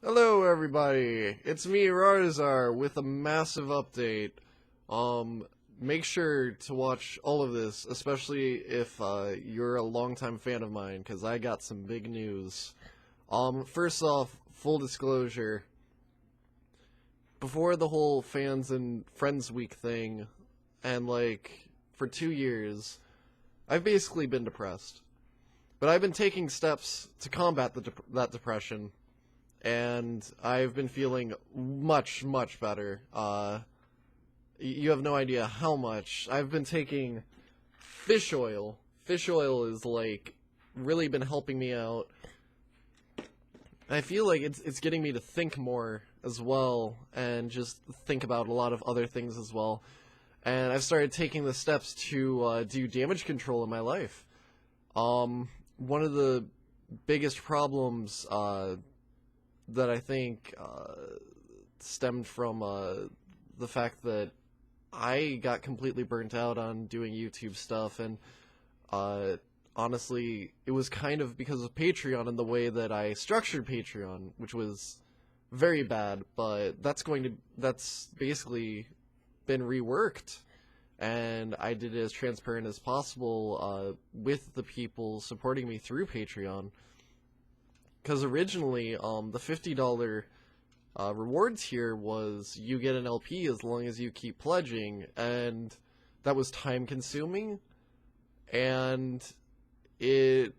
Hello everybody, it's me Rawrzaur with a massive update. Make sure to watch all of this, especially if you're a longtime fan of mine, because I got some big news. First off, full disclosure, before the whole fans and friends week thing, and for 2 years, I've basically been depressed. But I've been taking steps to combat that depression, and I've been feeling much, much better. You have no idea how much. I've been taking fish oil. Fish oil is, really been helping me out. I feel like it's getting me to think more as well, and just think about a lot of other things as well. And I've started taking the steps to do damage control in my life. One of the biggest problems that I think stemmed from the fact that I got completely burnt out on doing YouTube stuff, and honestly, it was kind of because of Patreon and the way that I structured Patreon, which was very bad, but that's basically been reworked, and I did it as transparent as possible with the people supporting me through Patreon. Because originally, the $50 reward tier was you get an LP as long as you keep pledging, and that was time consuming, and it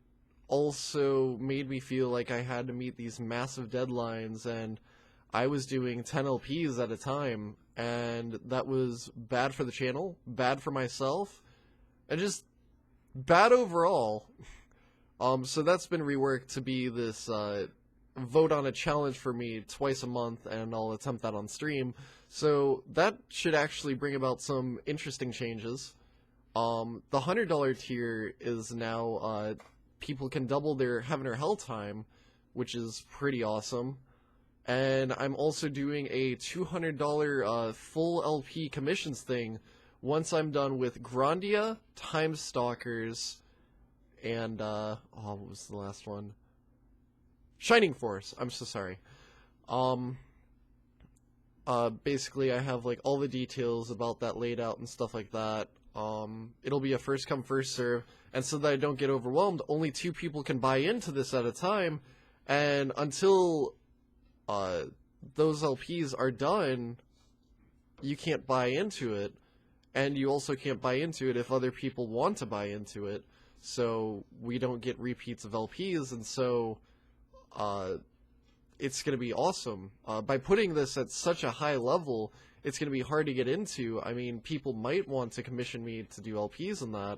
also made me feel like I had to meet these massive deadlines, and I was doing 10 LPs at a time, and that was bad for the channel, bad for myself, and just bad overall. So that's been reworked to be this vote on a challenge for me twice a month, and I'll attempt that on stream. So that should actually bring about some interesting changes. The $100 tier is now people can double their heaven or hell time, which is pretty awesome. And I'm also doing a $200 full LP commissions thing once I'm done with Grandia, Time Stalkers, and what was the last one? Shining Force. I'm so sorry. Basically I have all the details about that laid out and stuff like that. It'll be a first come first serve, and so that I don't get overwhelmed, only 2 people can buy into this at a time, and until those LPs are done, you can't buy into it, and you also can't buy into it if other people want to buy into it. So we don't get repeats of LPs, and so it's going to be awesome. By putting this at such a high level, it's going to be hard to get into. I mean, people might want to commission me to do LPs and that,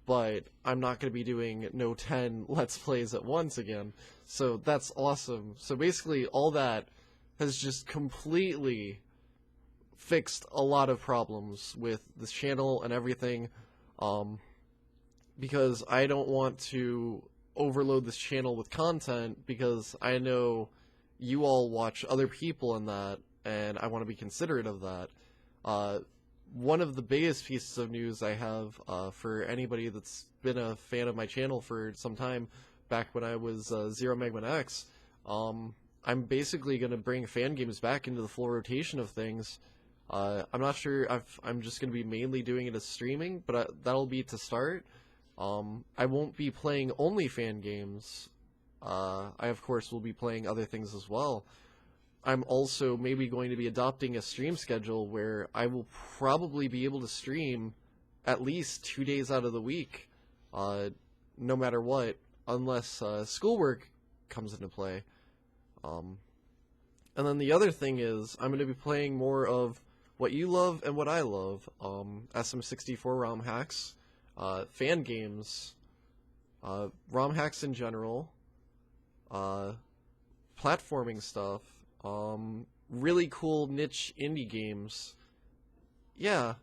but I'm not going to be doing no 10 Let's Plays at once again. So that's awesome. So basically, all that has just completely fixed a lot of problems with this channel and everything. Because I don't want to overload this channel with content, because I know you all watch other people in that, and I want to be considerate of that. One of the biggest pieces of news I have for anybody that's been a fan of my channel for some time, back when I was Zero Megman X, I'm basically going to bring Fangames back into the full rotation of things. I'm not sure if I'm just going to be mainly doing it as streaming, but that'll be to start. I won't be playing only Fangames. I, of course, will be playing other things as well. I'm also maybe going to be adopting a stream schedule where I will probably be able to stream at least 2 days out of the week, no matter what, unless schoolwork comes into play. And then the other thing is, I'm going to be playing more of what you love and what I love. SM64 ROM hacks, Fangames, ROM hacks in general, platforming stuff, really cool niche indie games. Yeah,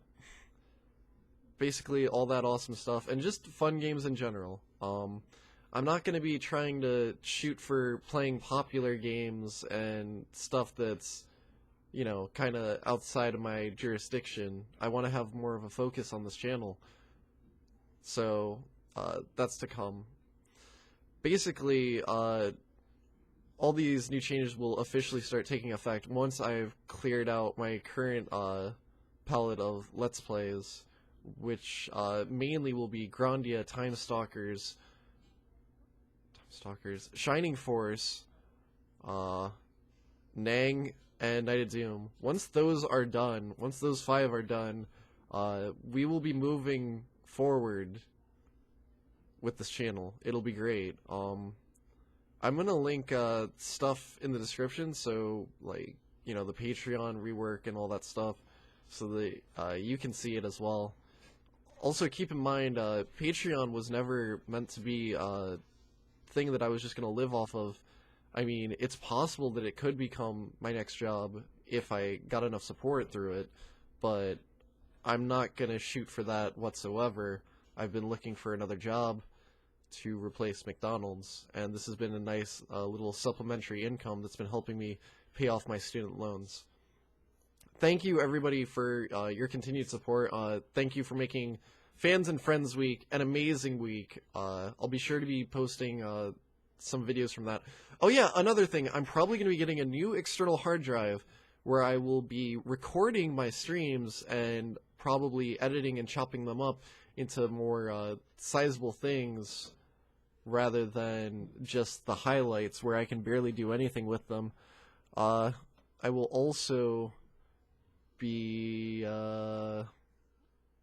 basically all that awesome stuff, and just fun games in general. I'm not going to be trying to shoot for playing popular games and stuff that's, kind of outside of my jurisdiction. I want to have more of a focus on this channel. So, that's to come. Basically, all all these new changes will officially start taking effect once I've cleared out my current palette of Let's Plays, which mainly will be Grandia, Time Stalkers, Shining Force, Nang, and Night of Doom. Once those are done, once those 5 are done, we will be moving forward with this channel. It'll be great. I'm gonna link stuff in the description, so like, you know, the Patreon, Rework, and all that stuff, so that you can see it as well. Also, keep in mind, Patreon was never meant to be a thing that I was just gonna live off of. I mean, it's possible that it could become my next job if I got enough support through it, but I'm not gonna shoot for that whatsoever. I've been looking for another job to replace McDonald's, and this has been a nice little supplementary income that's been helping me pay off my student loans. Thank you, everybody, for your continued support. Thank you for making Fans and Friends Week an amazing week. I'll be sure to be posting some videos from that. Oh yeah, another thing, I'm probably going to be getting a new external hard drive where I will be recording my streams and probably editing and chopping them up into more sizable things rather than just the highlights where I can barely do anything with them. I will also be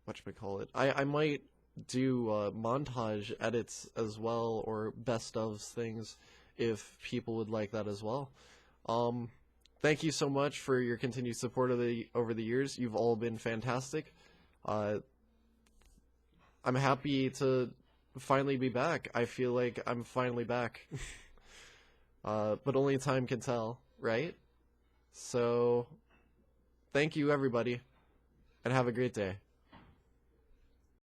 whatchamacallit, I might do montage edits as well, or best ofs things, if people would like that as well. Thank you so much for your continued support over the years. You've all been fantastic. I'm happy to finally be back. I feel like I'm finally back. But only time can tell, right? So, thank you, everybody, and have a great day.